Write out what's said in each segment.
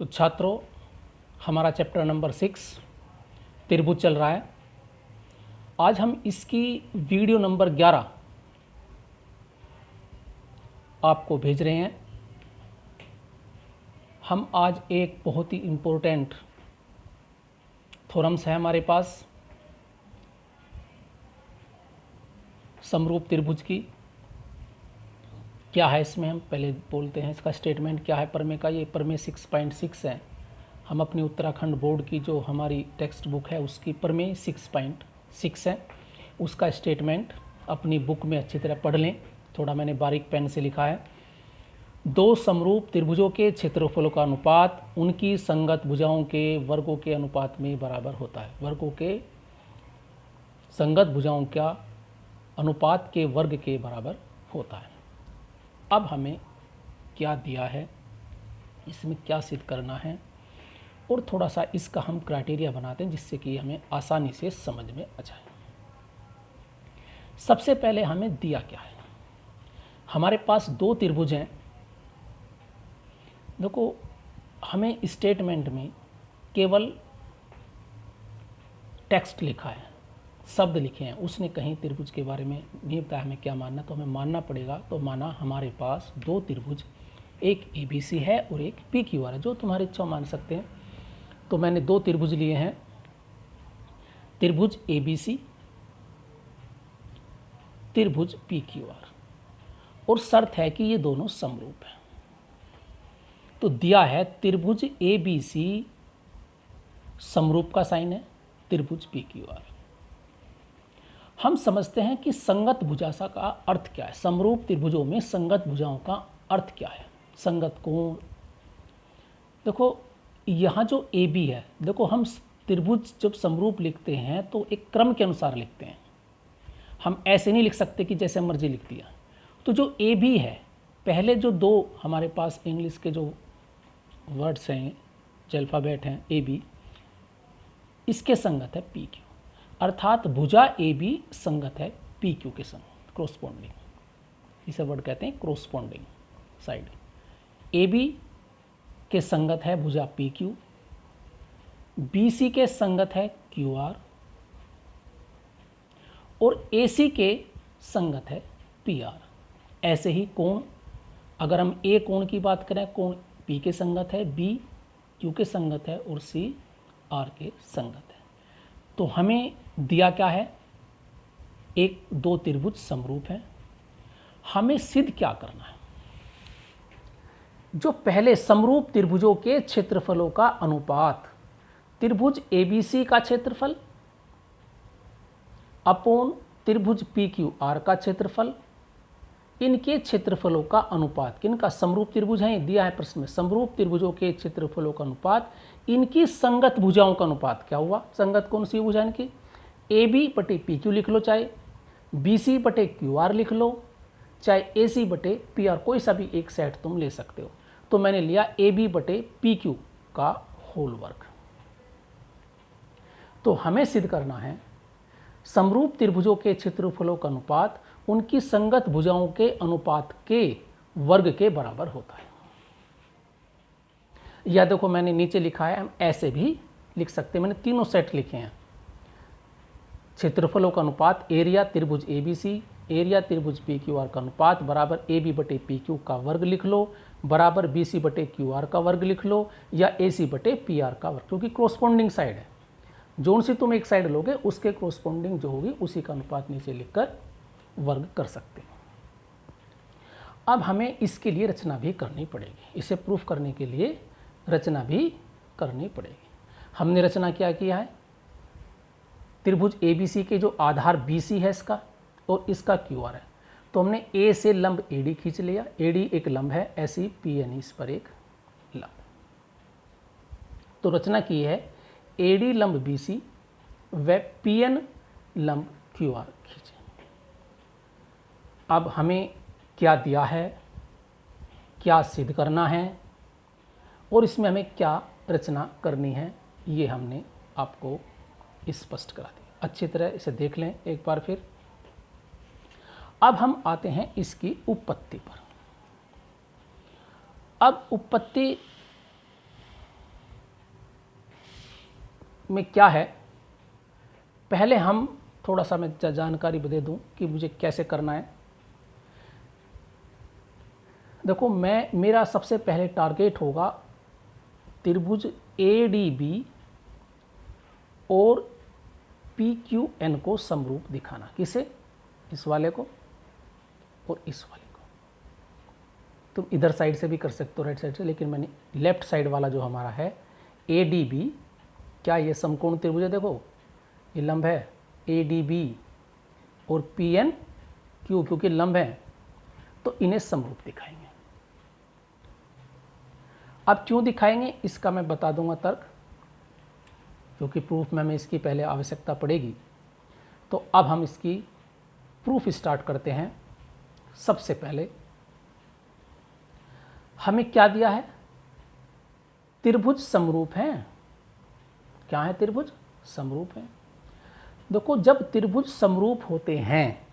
तो छात्रों, हमारा चैप्टर नंबर 6 त्रिभुज चल रहा है। आज हम इसकी वीडियो नंबर 11 आपको भेज रहे हैं। हम आज एक बहुत ही इम्पोर्टेंट थ्योरम्स है हमारे पास समरूप त्रिभुज की। क्या है इसमें, हम पहले बोलते हैं इसका स्टेटमेंट क्या है प्रमेय का। ये प्रमेय 6.6 है। हम अपनी उत्तराखंड बोर्ड की जो हमारी टेक्स्ट बुक है उसकी प्रमेय 6.6 है। उसका स्टेटमेंट अपनी बुक में अच्छी तरह पढ़ लें। थोड़ा मैंने बारीक पेन से लिखा है। दो समरूप त्रिभुजों के क्षेत्रफलों का अनुपात उनकी संगत भुजाओं के वर्गों के अनुपात में बराबर होता है। वर्गों के संगत भुजाओं का अनुपात के वर्ग के बराबर होता है। अब हमें क्या दिया है, इसमें क्या सिद्ध करना है, और थोड़ा सा इसका हम क्राइटेरिया बनाते हैं जिससे कि हमें आसानी से समझ में आ जाए। सबसे पहले हमें दिया क्या है। हमारे पास दो त्रिभुज हैं। देखो, हमें स्टेटमेंट में केवल टेक्स्ट लिखा है, शब्द लिखे हैं। उसने कहीं त्रिभुज के बारे में नहीं बताया हमें क्या मानना, तो हमें मानना पड़ेगा। तो माना हमारे पास दो त्रिभुज, एक ABC है और एक PQR है, जो तुम्हारी इच्छा मान सकते हैं। तो मैंने दो त्रिभुज लिए हैं, त्रिभुज ABC, त्रिभुज PQR, और शर्त है कि ये दोनों समरूप हैं। तो दिया है त्रिभुज ABC समरूप का साइन है, त्रिभुज PQR। हम समझते हैं कि संगत भुजा का अर्थ क्या है। समरूप त्रिभुजों में संगत भुजाओं का अर्थ क्या है। संगत कोण, देखो यहाँ जो AB है, देखो हम त्रिभुज जब समरूप लिखते हैं तो एक क्रम के अनुसार लिखते हैं। हम ऐसे नहीं लिख सकते कि जैसे मर्जी लिख दिया। तो जो AB है, पहले जो दो हमारे पास इंग्लिश के जो वर्ड्स हैं, जो अल्फ़ाबेट हैं AB, इसके संगत है PQ, अर्थात भुजा AB संगत है PQ के संग, क्रोस्पोंडिंग। इसे वर्ड कहते हैं क्रोस्पोंडिंग साइड। AB के संगत है भुजा PQ, BC के संगत है QR, और AC के संगत है PR। ऐसे ही कोण, अगर हम A कोण की बात करें, कोण P के संगत है, B Q के संगत है, और C R के संगत है। तो हमें दिया क्या है, एक दो त्रिभुज समरूप है। हमें सिद्ध क्या करना है, जो पहले समरूप त्रिभुजों के क्षेत्रफलों का अनुपात, त्रिभुज ABC का क्षेत्रफल अपोन त्रिभुज PQR का क्षेत्रफल, इनके क्षेत्रफलों का अनुपात, किनका, समरूप त्रिभुज है, दिया है प्रश्न में। समरूप त्रिभुजों के क्षेत्रफलों का अनुपात इनकी संगत भुजाओं का अनुपात। क्या हुआ, संगत कौन सी भुजा इनकी, AB बटे PQ लिख लो, चाहे BC बटे QR लिख लो, चाहे AC बटे PR, कोई सा भी एक सेट तुम ले सकते हो। तो मैंने लिया AB बटे PQ का होल वर्ग। तो हमें सिद्ध करना है समरूप त्रिभुजों के क्षेत्रफलों का अनुपात उनकी संगत भुजाओं के अनुपात के वर्ग के बराबर होता है। या देखो मैंने नीचे लिखा है, हम ऐसे भी लिख सकते हैं। मैंने तीनों सेट लिखे हैं। क्षेत्रफलों का अनुपात, एरिया त्रिभुज ABC, एरिया त्रिभुज PQR का अनुपात बराबर AB बटे PQ का वर्ग लिख लो, बराबर BC बटे QR का वर्ग लिख लो, या AC बटे PR का वर्ग, क्योंकि क्रोस्पोंडिंग साइड है। जोन सी तुम एक साइड लोगे उसके क्रोस्पोंडिंग जो होगी उसी का अनुपात नीचे लिखकर वर्ग कर सकते हैं। अब हमें इसके लिए रचना भी करनी पड़ेगी। इसे प्रूफ करने के लिए रचना भी करनी पड़ेगी। हमने रचना क्या किया है, त्रिभुज ABC के जो आधार BC है इसका, और इसका QR है, तो हमने A से लंब AD खींच लिया। AD एक लंब है, ऐसी PN इस पर एक लंब। तो रचना की है AD लंब BC व PN लंब QR खींचे। अब हमें क्या दिया है, क्या सिद्ध करना है, और इसमें हमें क्या रचना करनी है, ये हमने आपको स्पष्ट करा दिया। अच्छी तरह इसे देख लें एक बार फिर। अब हम आते हैं इसकी उत्पत्ति पर। अब उत्पत्ति में क्या है, पहले हम थोड़ा सा मैं जानकारी दे दूं कि मुझे कैसे करना है। देखो, मेरा सबसे पहले टारगेट होगा त्रिभुज ADB और PQN को समरूप दिखाना। किसे? इस वाले को और इस वाले को। तुम इधर साइड से भी कर सकते हो, राइट साइड से, लेकिन मैंने लेफ्ट साइड वाला जो हमारा है ADB, क्या ये समकोण त्रिभुज है? देखो ये लंब है ADB और PNQ, क्योंकि लंब है तो इन्हें समरूप दिखाएंगे। अब क्यों दिखाएंगे इसका मैं बता दूंगा तर्क, क्योंकि प्रूफ में हमें इसकी पहले आवश्यकता पड़ेगी। तो अब हम इसकी प्रूफ स्टार्ट करते हैं। सबसे पहले हमें क्या दिया है? त्रिभुज समरूप है। क्या है? त्रिभुज समरूप है। देखो, जब त्रिभुज समरूप होते हैं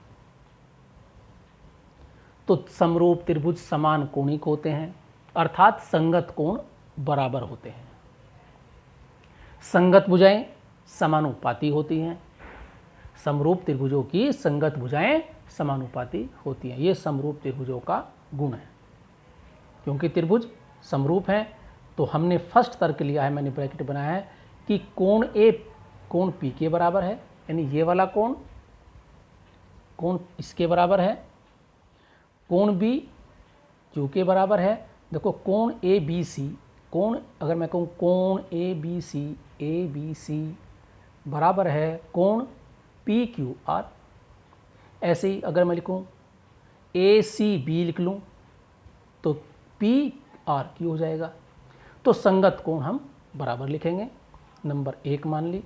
तो समरूप त्रिभुज समान कोणिक होते हैं, अर्थात संगत कोण बराबर होते हैं। संगत भुजाएं समानुपाती होती हैं। समरूप त्रिभुजों की संगत भुजाएं समानुपाती होती हैं। ये समरूप त्रिभुजों का गुण है। क्योंकि त्रिभुज समरूप हैं तो हमने फर्स्ट तर्क लिया है, मैंने ब्रैकेट बनाया है कि कोण A कोण P के बराबर है, यानी ये वाला कोण इसके बराबर है, कोण B Q के बराबर है। देखो, कोण ABC, अगर मैं कहूँ कोण ABC बराबर है कोण PQR। ऐसे ही अगर मैं लिखूँ ACB लिख लूँ तो PRQ हो जाएगा। तो संगत कोण हम बराबर लिखेंगे, नंबर 1 मान ली।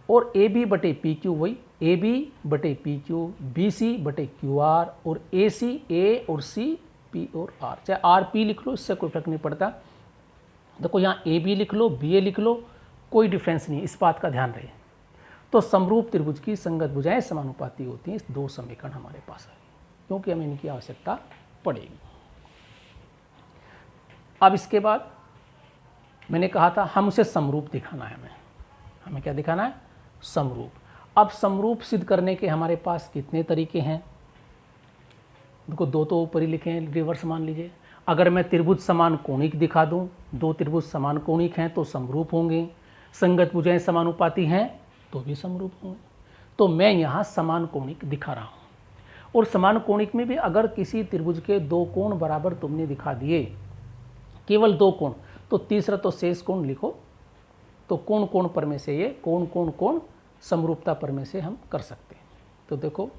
और AB बटे PQ वही AB बटे PQ, BC बटे QR और AC A और C P और R, चाहे RP लिख लो, इससे कोई फर्क नहीं पड़ता। देखो, यहाँ AB लिख लो, BA लिख लो, कोई डिफरेंस नहीं, इस बात का ध्यान रहे। तो समरूप त्रिभुज की संगत भुजाएं समानुपाती होती हैं। इस 2 समीकरण हमारे पास है, क्योंकि हमें इनकी आवश्यकता पड़ेगी। अब इसके बाद मैंने कहा था हम उसे समरूप दिखाना है। हमें क्या दिखाना है? समरूप। अब समरूप सिद्ध करने के हमारे पास कितने तरीके हैं? देखो, 2 तो ऊपर ही लिखे हैं, रिवर्स मान लीजिए। अगर मैं त्रिभुज समान कोणिक दिखा दूं, 2 त्रिभुज समान कोणिक हैं तो समरूप होंगे। संगत भुजाएं समानुपाती हैं तो भी समरूप होंगे। तो मैं यहाँ समान कोणिक दिखा रहा हूँ। और समान कोणिक में भी अगर किसी त्रिभुज के 2 कोण बराबर तुमने दिखा दिए, केवल 2 कोण, तो तीसरा तो शेष कोण लिखो। तो कोण पर में से ये कोण समरूपता पर में से हम कर सकते हैं। तो देखो,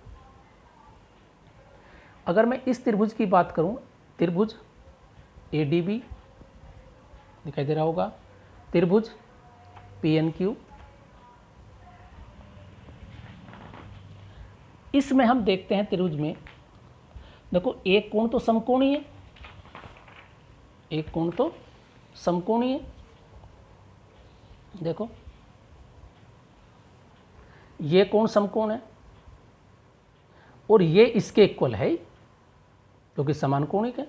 अगर मैं इस त्रिभुज की बात करूं, त्रिभुज ADB दिखाई दे रहा होगा, त्रिभुज PNQ, इसमें हम देखते हैं त्रिभुज में, देखो एक कोण तो समकोणीय है, एक कोण तो समकोणीय है। देखो, ये कोण समकोण है और ये इसके इक्वल है क्योंकि समान कोणिक है।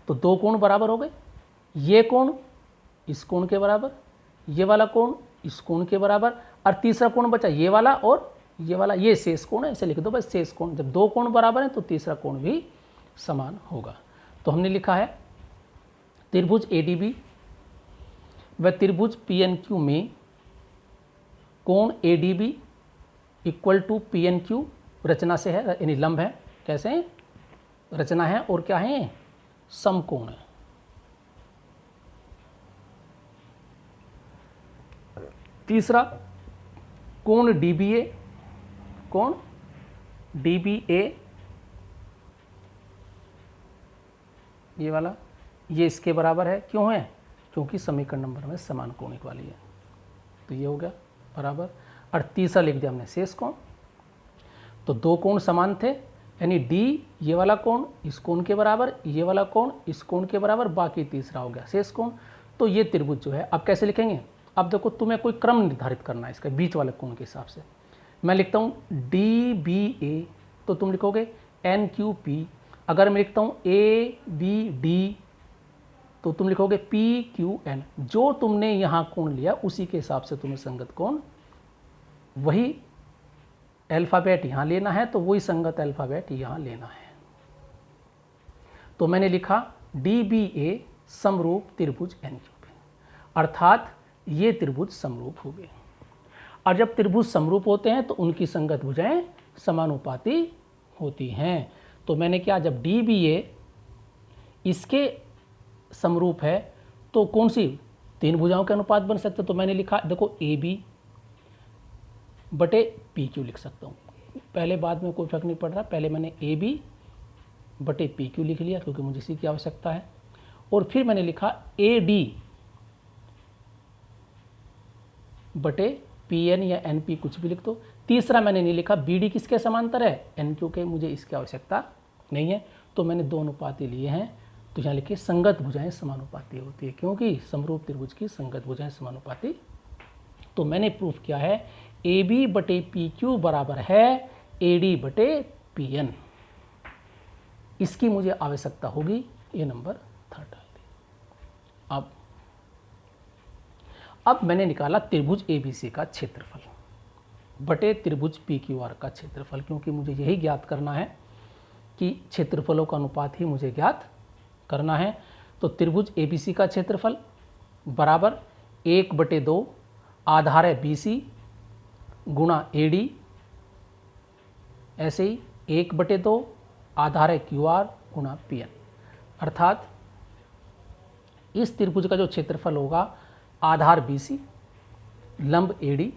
तो 2 कोण बराबर हो गए। ये कोण इस कोण के बराबर, ये वाला कोण इस कोण के बराबर, और तीसरा कोण बचा ये वाला और ये वाला, ये शेष कोण है, इसे लिख दो बस शेष कोण। जब 2 कोण बराबर है तो तीसरा कोण भी समान होगा। तो हमने लिखा है त्रिभुज ADB व त्रिभुज PNQ में कोण ADB इक्वल टू PNQ रचना से है, यानी लंब है। कैसे रचना है और क्या है? समकोण है। तीसरा कोण DBA, कोण DBA ये वाला, ये इसके बराबर है। क्यों है? क्योंकि समीकरण नंबर में समान कोणिक वाली है। तो ये हो गया बराबर। और तीसरा लिख दिया हमने शेष कोण। तो 2 कोण समान थे, यानी D ये वाला कोण इस कोण के बराबर, ये वाला कोण इस कोण के बराबर, बाकी तीसरा हो गया शेष कोण। तो ये त्रिभुज जो है, अब कैसे लिखेंगे? अब देखो, तुम्हें कोई क्रम निर्धारित करना है इसका बीच वाले कोण के हिसाब से। मैं लिखता हूँ DBA, तो तुम लिखोगे NQP। अगर मैं लिखता हूँ ABD तो तुम लिखोगे पी क्यू एन, जो तुमने यहाँ कोण लिया उसी के हिसाब से तुम्हें संगत कोण, वही अल्फ़ाबेट यहाँ लेना है तो वही संगत अल्फ़ाबेट यहाँ लेना है। तो मैंने लिखा DBA समरूप त्रिभुज NQP, अर्थात ये त्रिभुज समरूप हो गए। और जब त्रिभुज समरूप होते हैं तो उनकी संगत भुजाएं समानुपाती होती हैं। तो मैंने क्या, जब DBA इसके समरूप है तो कौन सी तीन भुजाओं के अनुपात बन सकते, तो मैंने लिखा देखो AB बटे PQ लिख सकता हूँ। पहले बाद में कोई फर्क नहीं पड़ रहा, पहले मैंने AB बटे PQ लिख लिया क्योंकि मुझे इसी की आवश्यकता है। और फिर मैंने लिखा AD बटे PN या NP, कुछ भी लिख दो। तीसरा मैंने नहीं लिखा BD किसके समांतर है, NQ के, मुझे इसकी आवश्यकता नहीं है। तो मैंने दो अनुपाती लिए हैं, तो यहाँ लिखिए संगत भुजाएं समानुपाती होती है, क्योंकि समरूप त्रिभुज की संगत भुजाएं समानुपाती। तो मैंने प्रूफ किया है AB बटे PQ बराबर है AD बटे PN, इसकी मुझे आवश्यकता होगी, ये नंबर 3 डाल दिया। अब मैंने निकाला त्रिभुज ABC का क्षेत्रफल बटे त्रिभुज PQR का क्षेत्रफल, क्योंकि मुझे यही ज्ञात करना है कि क्षेत्रफलों का अनुपात ही मुझे ज्ञात करना है। तो त्रिभुज ABC का क्षेत्रफल बराबर 1/2 आधार है BC गुणा AD, ऐसे ही 1/2 आधार है QR गुणा PN, अर्थात इस त्रिभुज का जो क्षेत्रफल होगा आधार BC लंब AD,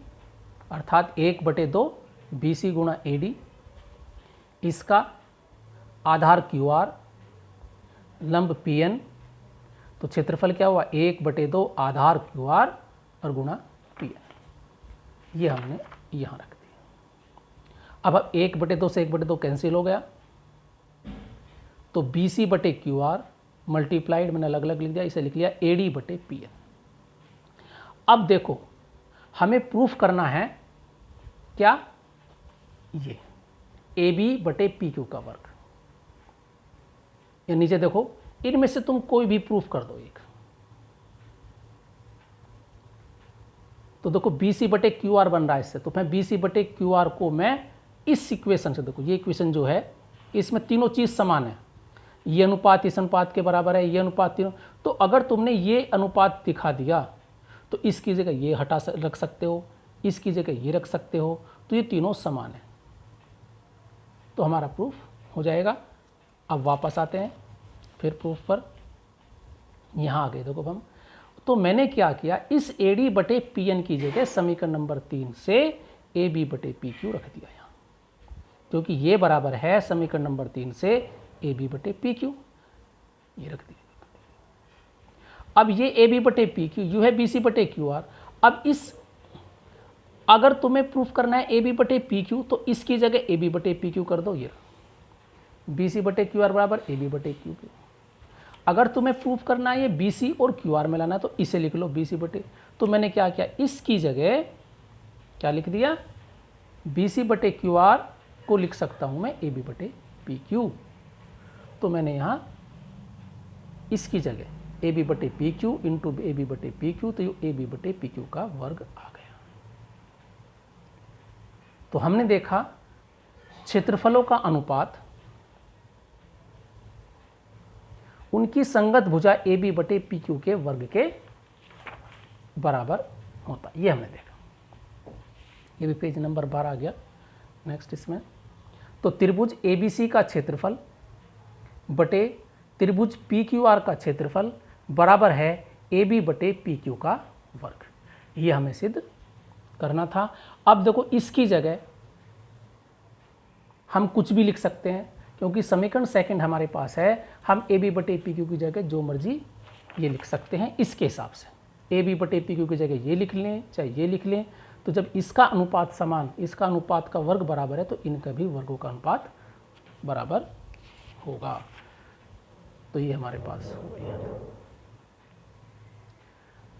अर्थात 1/2 BC गुणा AD, इसका आधार QR लंब PN, तो क्षेत्रफल क्या हुआ 1/2 आधार QR और गुणा PN, ये हमने यहाँ रख दिया। अब 1/2 से 1/2 कैंसिल हो गया, तो BC बटे QR मल्टीप्लाइड, मैंने अलग अलग लिख दिया, इसे लिख लिया AD बटे PN। अब देखो हमें प्रूफ करना है क्या, ये AB बटे PQ का वर्ग, या नीचे देखो इनमें से तुम कोई भी प्रूफ कर दो एक। तो देखो BC बटे QR बन रहा है इससे, तो मैं BC बटे QR को मैं इस इक्वेशन से, देखो ये इक्वेशन जो है इसमें तीनों चीज़ समान है, ये अनुपात इस अनुपात के बराबर है, ये अनुपात तीनों, तो अगर तुमने ये अनुपात दिखा दिया तो इसकी जगह ये रख सकते हो, इसकी जगह ये रख सकते हो, तो ये तीनों समान है, तो हमारा प्रूफ हो जाएगा। अब वापस आते हैं फिर प्रूफ पर, यहाँ आ गए देखो हम। तो मैंने क्या किया, इस AD बटे PN की जगह समीकरण नंबर 3 से AB बटे PQ रख दिया यहाँ, क्योंकि ये बराबर है समीकरण नंबर 3 से AB बटे PQ, ये रख दिया। अब ये AB बटे PQ यू है BC बटे QR। अब इस, अगर तुम्हें प्रूफ करना है AB बटे PQ तो इसकी जगह AB बटे PQ कर दो, ये BC बटे QR बराबर AB बटे QQ। अगर तुम्हें प्रूफ करना है ये BC और QR में लाना है तो इसे लिख लो BC बटे, तो मैंने क्या किया, इसकी जगह क्या लिख दिया, BC बटे QR को लिख सकता हूँ मैं AB बटे PQ। तो मैंने यहाँ इसकी जगह AB बटे PQ इंटू AB बटे PQ, तो ये AB बटे PQ का वर्ग आ गया। तो हमने देखा क्षेत्रफलों का अनुपात उनकी संगत भुजा AB बटे PQ के वर्ग के बराबर होता, ये हमने देखा। ये भी पेज नंबर 12 आ गया। नेक्स्ट इसमें तो त्रिभुज ABC का क्षेत्रफल बटे त्रिभुज PQR का क्षेत्रफल बराबर है AB बटे PQ का वर्ग, ये हमें सिद्ध करना था। अब देखो इसकी जगह हम कुछ भी लिख सकते हैं, क्योंकि समीकरण सेकंड हमारे पास है, हम AB बटे PQ की जगह जो मर्जी ये लिख सकते हैं इसके हिसाब से। AB बटे PQ की जगह ये लिख लें चाहे ये लिख लें, तो जब इसका अनुपात समान, इसका अनुपात का वर्ग बराबर है, तो इनका भी वर्गों का अनुपात बराबर होगा। तो ये हमारे पास हो गया।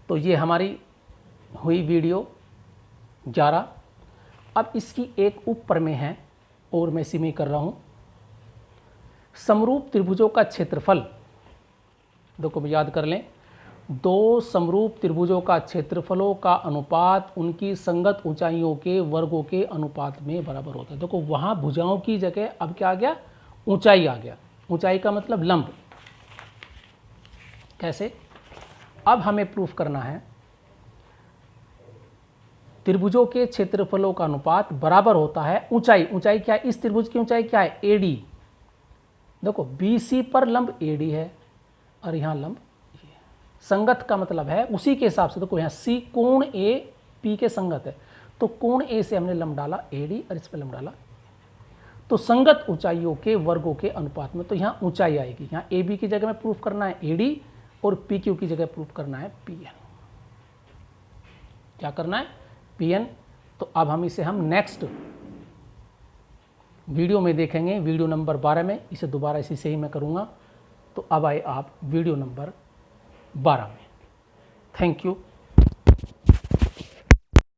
तो ये हमारी हुई वीडियो 11। अब इसकी एक उप प्रमेय है और मैं इसी में कर रहा हूँ। समरूप त्रिभुजों का क्षेत्रफल देखो याद कर लें, दो समरूप त्रिभुजों का क्षेत्रफलों का अनुपात उनकी संगत ऊंचाइयों के वर्गों के अनुपात में बराबर होता है। देखो वहाँ भुजाओं की जगह अब क्या आ गया, ऊंचाई आ गया। ऊंचाई का मतलब लंब। कैसे? अब हमें प्रूफ करना है त्रिभुजों के क्षेत्रफलों का अनुपात बराबर होता है ऊंचाई। ऊंचाई क्या है? इस त्रिभुज की ऊंचाई क्या है? AD। देखो BC पर लंब AD है और यहाँ लंब ये। संगत का मतलब है उसी के हिसाब से। देखो यहाँ C कोण A P के संगत है, तो कोण A से हमने लंब डाला AD और इस पर लंब डाला, तो संगत ऊंचाइयों के वर्गों के अनुपात में तो यहाँ ऊंचाई आएगी। यहाँ AB की जगह में प्रूफ करना है AD और PQ की जगह प्रूफ करना है PN। क्या करना है? PN। तो अब हम इसे नेक्स्ट वीडियो में देखेंगे, वीडियो नंबर 12 में। इसे दोबारा इसी से ही मैं करूँगा। तो अब आए आप वीडियो नंबर 12 में। Thank you.